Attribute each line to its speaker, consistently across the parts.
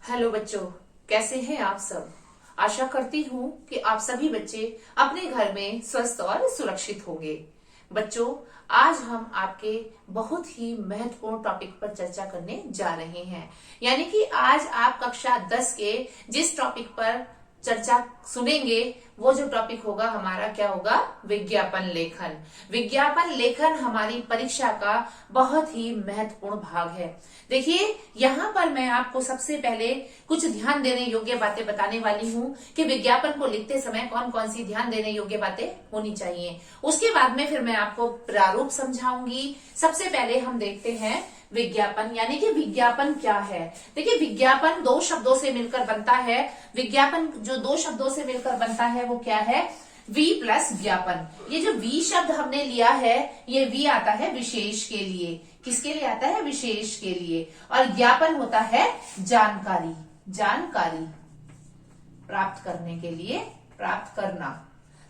Speaker 1: Hello बच्चों, कैसे हैं आप सब। आशा करती हूँ कि आप सभी बच्चे अपने घर में स्वस्थ और सुरक्षित होंगे। बच्चों, आज हम आपके बहुत ही महत्वपूर्ण टॉपिक पर चर्चा करने जा रहे हैं। यानी कि आज आप कक्षा 10 के जिस टॉपिक पर चर्चा सुनेंगे वो जो टॉपिक होगा हमारा क्या होगा, विज्ञापन लेखन। विज्ञापन लेखन हमारी परीक्षा का बहुत ही महत्वपूर्ण भाग है। देखिए, यहाँ पर मैं आपको सबसे पहले कुछ ध्यान देने योग्य बातें बताने वाली हूँ कि विज्ञापन को लिखते समय कौन कौन सी ध्यान देने योग्य बातें होनी चाहिए। उसके बाद में फिर मैं आपको प्रारूप समझाऊंगी। सबसे पहले हम देखते हैं विज्ञापन, यानी कि विज्ञापन क्या है। देखिए, विज्ञापन दो शब्दों से मिलकर बनता है। विज्ञापन जो दो शब्दों से मिलकर बनता है वो क्या है, वी प्लस ज्ञापन। ये जो वी शब्द हमने लिया है, ये वी आता है विशेष के लिए। किसके लिए आता है, विशेष के लिए। और ज्ञापन होता है जानकारी, जानकारी प्राप्त करने के लिए, प्राप्त करना।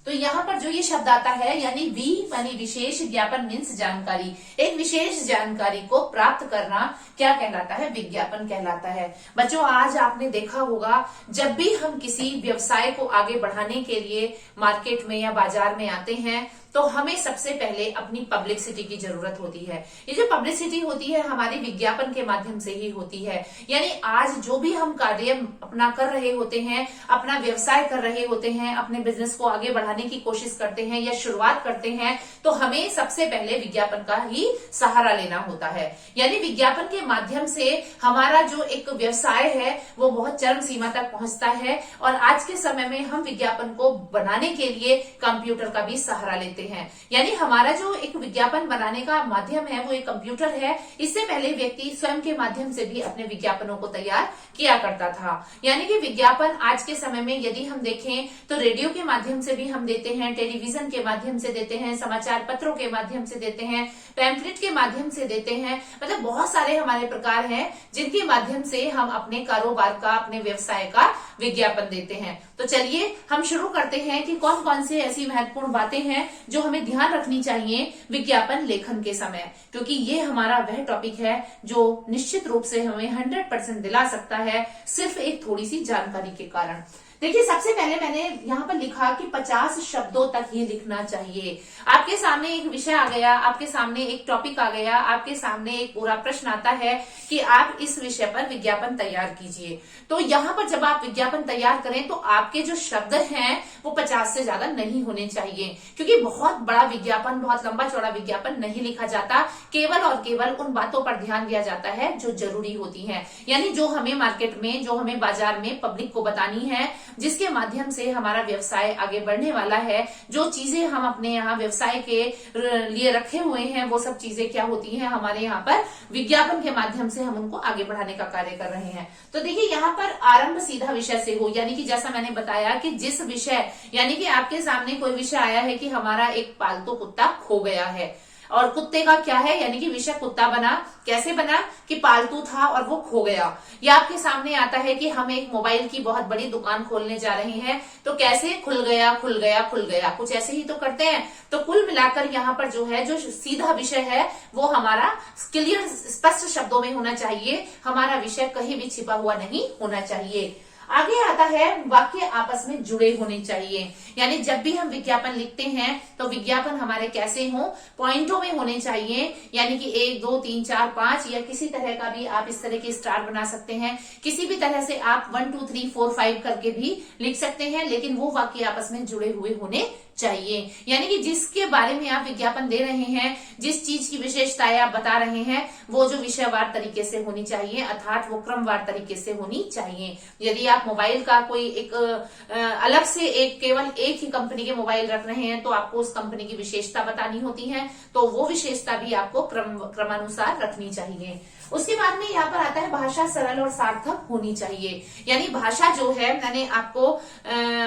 Speaker 1: तो यहाँ पर जो ये शब्द आता है यानी वी यानी विशेष, ज्ञापन मीन्स जानकारी। एक विशेष जानकारी को प्राप्त करना क्या कहलाता है, विज्ञापन कहलाता है। बच्चों, आज आपने देखा होगा जब भी हम किसी व्यवसाय को आगे बढ़ाने के लिए मार्केट में या बाजार में आते हैं तो हमें सबसे पहले अपनी पब्लिसिटी की जरूरत होती है। ये जो पब्लिसिटी होती है हमारी विज्ञापन के माध्यम से ही होती है। यानी आज जो भी हम कार्य अपना कर रहे होते हैं, अपना व्यवसाय कर रहे होते हैं, अपने बिजनेस को आगे बढ़ाने की कोशिश करते हैं या शुरुआत करते हैं, तो हमें सबसे पहले विज्ञापन का ही सहारा लेना होता है। यानी विज्ञापन के माध्यम से हमारा जो एक व्यवसाय है वो बहुत चरम सीमा तक पहुंचता है। और आज के समय में हम विज्ञापन को बनाने के लिए कंप्यूटर का भी सहारा लेते हैं। यानी हमारा जो एक विज्ञापन बनाने का माध्यम है वो एक कंप्यूटर है। इससे पहले व्यक्ति स्वयं के माध्यम से भी अपने विज्ञापनों को तैयार किया करता था। यानी कि विज्ञापन आज के समय में यदि हम देखें तो रेडियो के माध्यम से भी हम देते हैं, टेलीविजन के माध्यम से देते हैं, समाचार पत्रों के माध्यम से देते हैं, पैम्फलेट के माध्यम से देते हैं। मतलब बहुत सारे हमारे प्रकार हैं जिनके माध्यम से हम अपने कारोबार का, अपने व्यवसाय का विज्ञापन देते हैं। तो चलिए हम शुरू करते हैं कि कौन कौन सी ऐसी महत्वपूर्ण बातें हैं जो हमें ध्यान रखनी चाहिए विज्ञापन लेखन के समय, क्योंकि ये हमारा वह टॉपिक है जो निश्चित रूप से हमें 100% दिला सकता है सिर्फ एक थोड़ी सी जानकारी के कारण। देखिए, सबसे पहले मैंने यहाँ पर लिखा कि 50 शब्दों तक ही लिखना चाहिए। आपके सामने एक विषय आ गया, आपके सामने एक टॉपिक आ गया, आपके सामने एक पूरा प्रश्न आता है कि आप इस विषय पर विज्ञापन तैयार कीजिए। तो यहाँ पर जब आप विज्ञापन तैयार करें तो आपके जो शब्द हैं वो 50 से ज्यादा नहीं होने चाहिए, क्योंकि बहुत बड़ा विज्ञापन, बहुत लंबा चौड़ा विज्ञापन नहीं लिखा जाता। केवल और केवल उन बातों पर ध्यान दिया जाता है जो जरूरी होती है, यानी जो हमें मार्केट में, जो हमें बाजार में पब्लिक को बतानी है, जिसके माध्यम से हमारा व्यवसाय आगे बढ़ने वाला है। जो चीजें हम अपने यहाँ व्यवसाय के लिए रखे हुए हैं वो सब चीजें क्या होती हैं, हमारे यहाँ पर विज्ञापन के माध्यम से हम उनको आगे बढ़ाने का कार्य कर रहे हैं। तो देखिए, यहाँ पर आरंभ सीधा विषय से हो, यानी कि जैसा मैंने बताया कि जिस विषय, यानी कि आपके सामने कोई विषय आया है कि हमारा एक पालतू कुत्ता खो गया है और कुत्ते का क्या है, यानी कि विषय कुत्ता बना। कैसे बना कि पालतू था और वो खो गया। या आपके सामने आता है कि हम एक मोबाइल की बहुत बड़ी दुकान खोलने जा रहे हैं, तो कैसे खुल गया, खुल गया, खुल गया, कुछ ऐसे ही तो करते हैं। तो कुल मिलाकर यहाँ पर जो है, जो सीधा विषय है वो हमारा क्लियर, स्पष्ट शब्दों में होना चाहिए। हमारा विषय कहीं भी छिपा हुआ नहीं होना चाहिए। आगे आता है वाक्य आपस में जुड़े होने चाहिए। यानी जब भी हम विज्ञापन लिखते हैं तो विज्ञापन हमारे कैसे हो, पॉइंटों में होने चाहिए। यानी कि 1 2 3 4 5 या किसी तरह का भी आप इस तरह के स्टार बना सकते हैं। किसी भी तरह से आप 1 2 3 4 5 करके भी लिख सकते हैं, लेकिन वो वाक्य आपस में जुड़े हुए होने चाहिए। यानी कि जिसके बारे में आप विज्ञापन दे रहे हैं, जिस चीज की विशेषताएं आप बता रहे हैं, वो जो विषयवार तरीके से होनी चाहिए, अर्थात वो क्रमवार तरीके से होनी चाहिए। यदि आप मोबाइल का कोई एक अलग से एक केवल एक ही कंपनी के मोबाइल रख रहे हैं तो आपको उस कंपनी की विशेषता बतानी होती है, तो वो विशेषता भी आपको क्रमानुसार रखनी चाहिए। उसके बाद में यहाँ पर आता है भाषा सरल और सार्थक होनी चाहिए। यानी भाषा जो है, मैंने आपको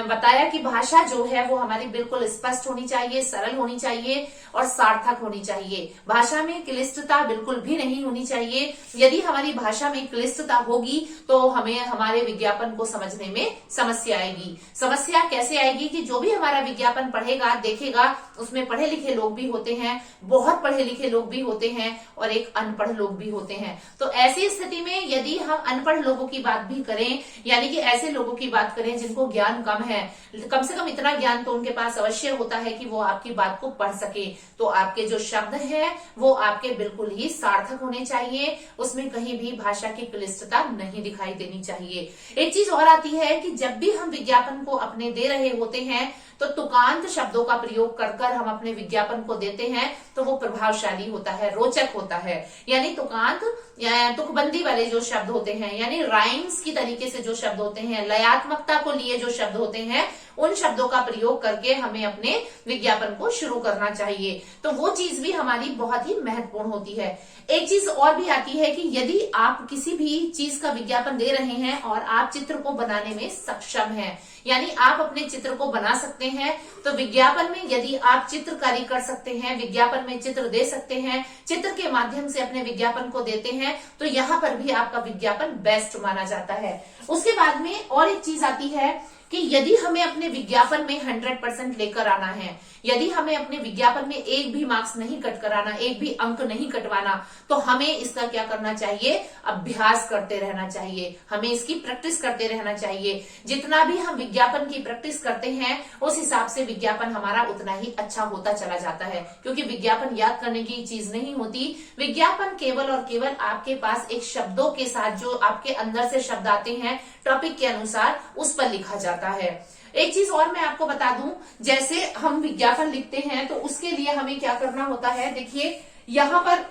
Speaker 1: बताया कि भाषा जो है वो हमारी बिल्कुल स्पष्ट होनी चाहिए, सरल होनी चाहिए और सार्थक होनी चाहिए। भाषा में क्लिष्टता बिल्कुल भी नहीं होनी चाहिए। यदि हमारी भाषा में क्लिष्टता होगी तो हमें हमारे विज्ञापन को समझने में समस्या आएगी। समस्या कैसे आएगी कि जो भी हमारा विज्ञापन पढ़ेगा, देखेगा, उसमें पढ़े लिखे लोग भी होते हैं, बहुत पढ़े लिखे लोग भी होते हैं और एक अनपढ़ लोग भी होते हैं। हैं। तो ऐसी स्थिति में यदि हम अनपढ़ लोगों की बात भी करें, यानी कि ऐसे लोगों की बात करें जिनको ज्ञान कम है, कम से कम इतना ज्ञान तो उनके पास अवश्य होता है कि वो आपकी बात को पढ़ सके, तो आपके जो शब्द हैं वो आपके बिल्कुल ही सार्थक होने चाहिए, उसमें कहीं भी भाषा की क्लिष्टता नहीं दिखाई देनी चाहिए। एक चीज और आती है कि जब भी हम विज्ञापन को अपने दे रहे होते हैं तो तुकांत शब्दों का प्रयोग कर हम अपने विज्ञापन को देते हैं, तो वो प्रभावशाली होता है, रोचक होता है। यानी तुकांत या तुकबंदी वाले जो शब्द होते हैं, यानी राइम्स की तरीके से जो शब्द होते हैं, लयात्मकता को लिए जो शब्द होते हैं, उन शब्दों का प्रयोग करके हमें अपने विज्ञापन को शुरू करना चाहिए। तो वो चीज भी हमारी बहुत ही महत्वपूर्ण होती है। एक चीज और भी आती है कि यदि आप किसी भी चीज का विज्ञापन दे रहे हैं और आप चित्र को बनाने में सक्षम हैं, यानी आप अपने चित्र को बना सकते हैं, तो विज्ञापन में यदि आप चित्रकारी कर सकते हैं, विज्ञापन में चित्र दे सकते हैं, चित्र के माध्यम से अपने विज्ञापन को देते हैं, तो यहाँ पर भी आपका विज्ञापन बेस्ट माना जाता है। उसके बाद में और एक चीज आती है कि यदि हमें अपने विज्ञापन में 100% लेकर आना है, यदि हमें अपने विज्ञापन में एक भी मार्क्स नहीं कट कराना, एक भी अंक नहीं कटवाना, तो हमें इसका क्या करना चाहिए? अभ्यास करते रहना चाहिए, हमें इसकी प्रैक्टिस करते रहना चाहिए। जितना भी हम विज्ञापन की प्रैक्टिस करते हैं उस हिसाब से विज्ञापन हमारा उतना ही अच्छा होता चला जाता है, क्योंकि विज्ञापन याद करने की चीज नहीं होती। विज्ञापन केवल और केवल आपके पास एक शब्दों के साथ, जो आपके अंदर से शब्द आते हैं टॉपिक के अनुसार, उस पर लिखा जाता है। एक चीज और मैं आपको बता दूं, जैसे हम विज्ञापन लिखते हैं तो उसके लिए हमें क्या करना होता है। देखिए यहाँ पर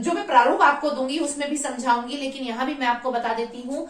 Speaker 1: जो मैं प्रारूप आपको दूंगी उसमें भी समझाऊंगी, लेकिन यहाँ भी मैं आपको बता देती हूँ।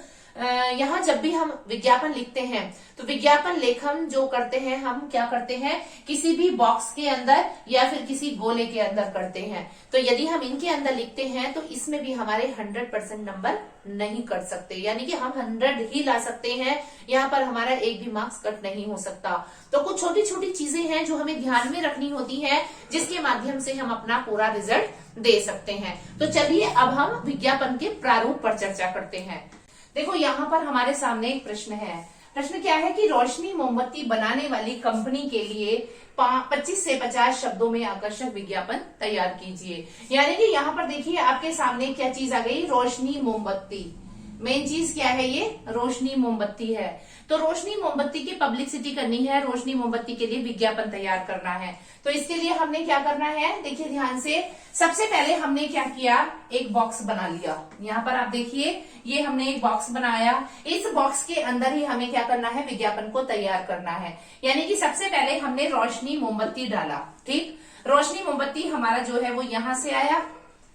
Speaker 1: यहाँ जब भी हम विज्ञापन लिखते हैं तो विज्ञापन लेखन जो करते हैं, हम क्या करते हैं, किसी भी बॉक्स के अंदर या फिर किसी गोले के अंदर करते हैं। तो यदि हम इनके अंदर लिखते हैं तो इसमें भी हमारे 100% नंबर नहीं कट सकते, यानी कि हम 100 ही ला सकते हैं, यहाँ पर हमारा एक भी मार्क्स कट नहीं हो सकता। तो कुछ छोटी छोटी चीजें हैं जो हमें ध्यान में रखनी होती है, जिसके माध्यम से हम अपना पूरा रिजल्ट दे सकते हैं। तो चलिए अब हम विज्ञापन के प्रारूप पर चर्चा करते हैं। देखो यहाँ पर हमारे सामने एक प्रश्न है। प्रश्न क्या है कि रोशनी मोमबत्ती बनाने वाली कंपनी के लिए 25 से 50 शब्दों में आकर्षक विज्ञापन तैयार कीजिए। यानी कि यहाँ पर देखिए आपके सामने क्या चीज आ गई, रोशनी मोमबत्ती। मेन चीज क्या है, ये रोशनी मोमबत्ती है। तो रोशनी मोमबत्ती की पब्लिसिटी करनी है, रोशनी मोमबत्ती के लिए विज्ञापन तैयार करना है। तो इसके लिए हमने क्या करना है, देखिए ध्यान से। सबसे पहले हमने क्या किया, एक बॉक्स बना लिया। यहाँ पर आप देखिए ये हमने एक बॉक्स बनाया। इस बॉक्स के अंदर ही हमें क्या करना है, विज्ञापन को तैयार करना है। यानी कि सबसे पहले हमने रोशनी मोमबत्ती डाला। ठीक, रोशनी मोमबत्ती हमारा जो है वो यहाँ से आया,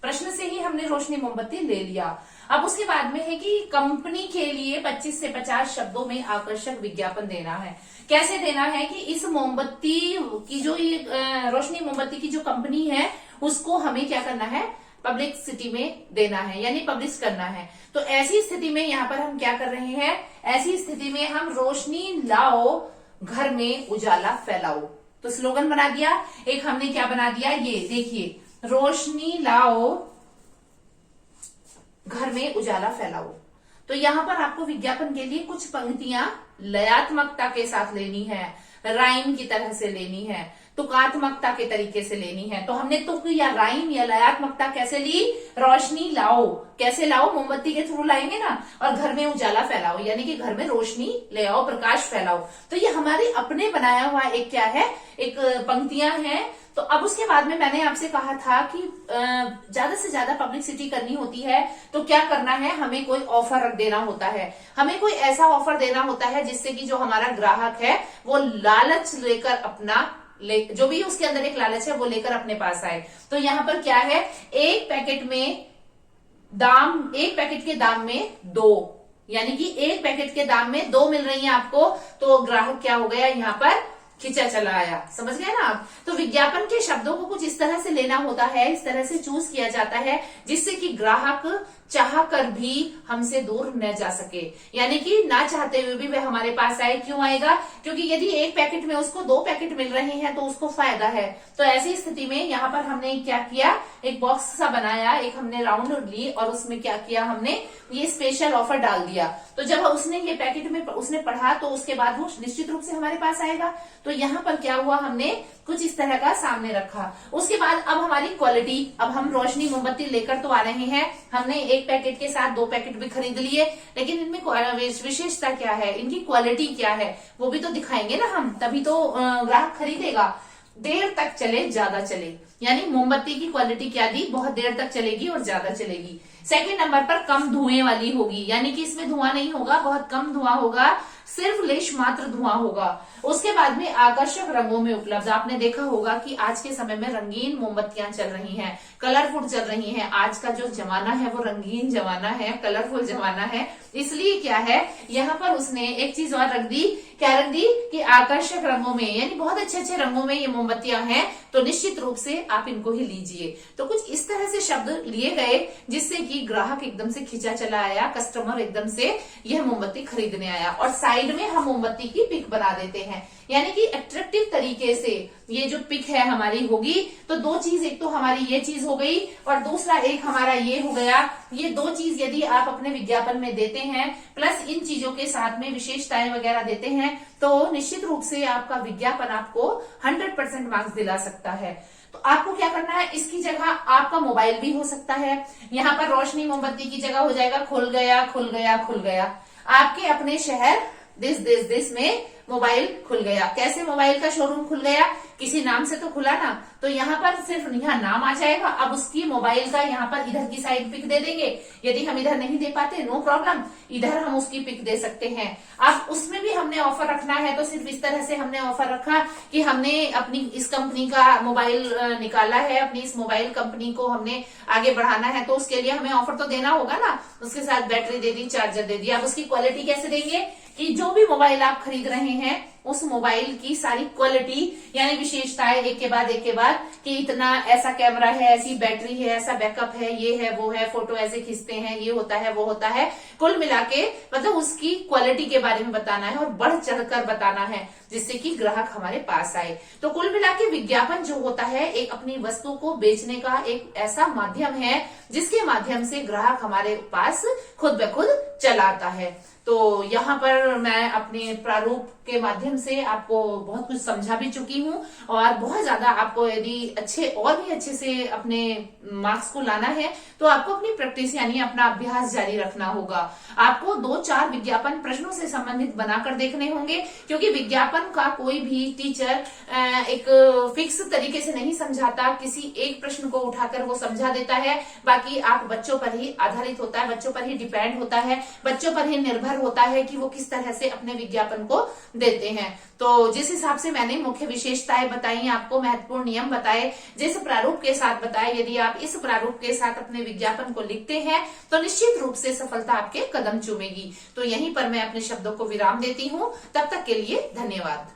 Speaker 1: प्रश्न से ही हमने रोशनी मोमबत्ती ले लिया। अब उसके बाद में है कि कंपनी के लिए 25 से 50 शब्दों में आकर्षक विज्ञापन देना है। कैसे देना है कि इस मोमबत्ती की जो ये रोशनी मोमबत्ती की जो कंपनी है उसको हमें क्या करना है, पब्लिसिटी में देना है, यानी पब्लिश करना है। तो ऐसी स्थिति में यहाँ पर हम क्या कर रहे हैं, ऐसी स्थिति में हम रोशनी लाओ घर में उजाला फैलाओ, तो स्लोगन बना दिया। एक हमने क्या बना दिया, ये देखिए, रोशनी लाओ घर में उजाला फैलाओ। तो यहाँ पर आपको विज्ञापन के लिए कुछ पंक्तियां लयात्मकता के साथ लेनी है, राइम की तरह से लेनी है, तुकात्मकता के तरीके से लेनी है। तो हमने तुक या राइम या लयात्मकता कैसे ली, रोशनी लाओ, कैसे लाओ, मोमबत्ती के थ्रू लाएंगे ना, और घर में उजाला फैलाओ, यानी कि घर में रोशनी ले आओ, प्रकाश फैलाओ। तो ये हमारे अपने बनाया हुआ एक क्या है, एक पंक्तियां हैं। तो अब उसके बाद में मैंने आपसे कहा था कि ज्यादा से ज्यादा पब्लिसिटी करनी होती है तो क्या करना है, हमें कोई ऑफर रख देना होता है, हमें कोई ऐसा ऑफर देना होता है जिससे कि जो हमारा ग्राहक है वो लालच लेकर अपना जो भी उसके अंदर एक लालच है वो लेकर अपने पास आए। तो यहाँ पर क्या है, एक पैकेट के दाम में 2, यानी कि एक पैकेट के दाम में 2 मिल रही है आपको, तो ग्राहक क्या हो गया, यहाँ पर खिंचा चला आया। समझ गए ना आप। तो विज्ञापन के शब्दों को कुछ इस तरह से लेना होता है, इस तरह से चूज किया जाता है जिससे कि ग्राहक चाह कर भी हमसे दूर न जा सके, यानी कि ना चाहते हुए भी वह हमारे पास आए। क्यों आएगा, क्योंकि यदि एक पैकेट में उसको 2 पैकेट मिल रहे हैं तो उसको फायदा है। तो ऐसी स्थिति में यहाँ पर हमने क्या किया, एक बॉक्स सा बनाया, एक हमने राउंड ली और उसमें क्या किया, हमने ये स्पेशल ऑफर डाल दिया। तो जब उसने ये पैकेट में उसने पढ़ा तो उसके बाद वो निश्चित रूप से हमारे पास आएगा। तो यहाँ पर क्या हुआ, हमने कुछ इस तरह का सामने रखा। उसके बाद अब हमारी क्वालिटी, अब हम रोशनी मोमबत्ती लेकर तो आ रहे हैं, हमने एक पैकेट के साथ 2 पैकेट भी खरीद लिए, लेकिन इनमें विशेषता क्या है, इनकी क्वालिटी क्या है, वो भी तो दिखाएंगे ना हम, तभी तो ग्राहक खरीदेगा। देर तक चले, ज्यादा चले, यानी मोमबत्ती की क्वालिटी क्या दी, बहुत देर तक चलेगी और ज्यादा चलेगी। सेकंड नंबर पर कम धुएं वाली होगी, यानी कि इसमें धुआं नहीं होगा, बहुत कम धुआं होगा, सिर्फ लेश मात्र धुआं होगा। उसके बाद में आकर्षक रंगों में उपलब्ध। आपने देखा होगा कि आज के समय में रंगीन मोमबत्तियां चल रही हैं, कलरफुल चल रही हैं। आज का जो जमाना है वो रंगीन जमाना है, कलरफुल जमाना है। इसलिए क्या है, यहाँ पर उसने एक चीज और रख दी, क्या रख दी कि आकर्षक रंगों में, यानी बहुत अच्छे अच्छे रंगों में ये मोमबत्तियां हैं, तो निश्चित रूप से आप इनको ही लीजिए। तो कुछ इस तरह से शब्द लिए गए जिससे कि ग्राहक एकदम से खिंचा चला आया, कस्टमर एकदम से यह मोमबत्ती खरीदने आया। और साइड में हम मोमबत्ती की पिक बना देते हैं, यानी कि अट्रैक्टिव तरीके से ये जो पिक है हमारी होगी। तो दो चीज, एक तो हमारी ये चीज हो गई और दूसरा एक हमारा ये हो गया। ये दो चीज यदि आप अपने विज्ञापन में देते हैं, प्लस इन चीजों के साथ में विशेषताएं वगैरह देते हैं, तो निश्चित रूप से आपका विज्ञापन आपको 100% मार्क्स दिला सकता है। तो आपको क्या करना है, इसकी जगह आपका मोबाइल भी हो सकता है। यहाँ पर रोशनी मोमबत्ती की जगह हो जाएगा खुल गया, खुल गया, खुल गया। आपके अपने शहर दिस में मोबाइल खुल गया। कैसे मोबाइल का शोरूम खुल गया, किसी नाम से तो खुला ना, तो यहाँ पर सिर्फ यहाँ नाम आ जाएगा। अब उसकी मोबाइल का यहाँ पर इधर की साइड पिक दे देंगे। यदि हम इधर नहीं दे पाते, नो प्रॉब्लम, इधर हम उसकी पिक दे सकते हैं। अब उसमें भी हमने ऑफर रखना है, तो सिर्फ इस तरह से हमने ऑफर रखा कि हमने अपनी इस कंपनी का मोबाइल निकाला है, अपनी इस मोबाइल कंपनी को हमने आगे बढ़ाना है, तो उसके लिए हमें ऑफर तो देना होगा ना। उसके साथ बैटरी दे दी, चार्जर दे दिया। अब उसकी क्वालिटी कैसे देंगे कि जो भी मोबाइल आप खरीद रहे हैं उस मोबाइल की सारी क्वालिटी, यानी विशेषताएं एक के बाद कि इतना ऐसा कैमरा है, ऐसी बैटरी है, ऐसा बैकअप है, ये है, वो है, फोटो ऐसे खींचते हैं, ये होता है, वो होता है, कुल मिला के मतलब उसकी क्वालिटी के बारे में बताना है और बढ़ चढ़कर बताना है, जिससे कि ग्राहक हमारे पास आए। तो कुल मिला के विज्ञापन जो होता है एक अपनी वस्तु को बेचने का एक ऐसा माध्यम है जिसके माध्यम से ग्राहक हमारे पास खुद ब खुद चला आता है। तो यहाँ पर मैं अपने प्रारूप के माध्यम से आपको बहुत कुछ समझा भी चुकी हूँ, और बहुत ज्यादा आपको यदि और भी अच्छे से अपने मार्क्स को लाना है तो आपको अपनी प्रैक्टिस यानी अपना अभ्यास जारी रखना होगा। आपको 2-4 विज्ञापन प्रश्नों से संबंधित बनाकर देखने होंगे, क्योंकि विज्ञापन का कोई भी टीचर एक फिक्स तरीके से नहीं समझाता, किसी एक प्रश्न को उठाकर वो समझा देता है। बाकी आप बच्चों पर ही आधारित होता है, बच्चों पर ही डिपेंड होता है, बच्चों पर ही निर्भर होता है कि वो किस तरह से अपने विज्ञापन को देते हैं। तो जिस हिसाब से मैंने मुख्य विशेषताएं बताई, आपको महत्वपूर्ण नियम बताए, जिस प्रारूप के साथ बताए, यदि आप इस प्रारूप के साथ अपने विज्ञापन को लिखते हैं तो निश्चित रूप से सफलता आपके कदम चूमेगी। तो यहीं पर मैं अपने शब्दों को विराम देती हूँ। तब तक के लिए धन्यवाद।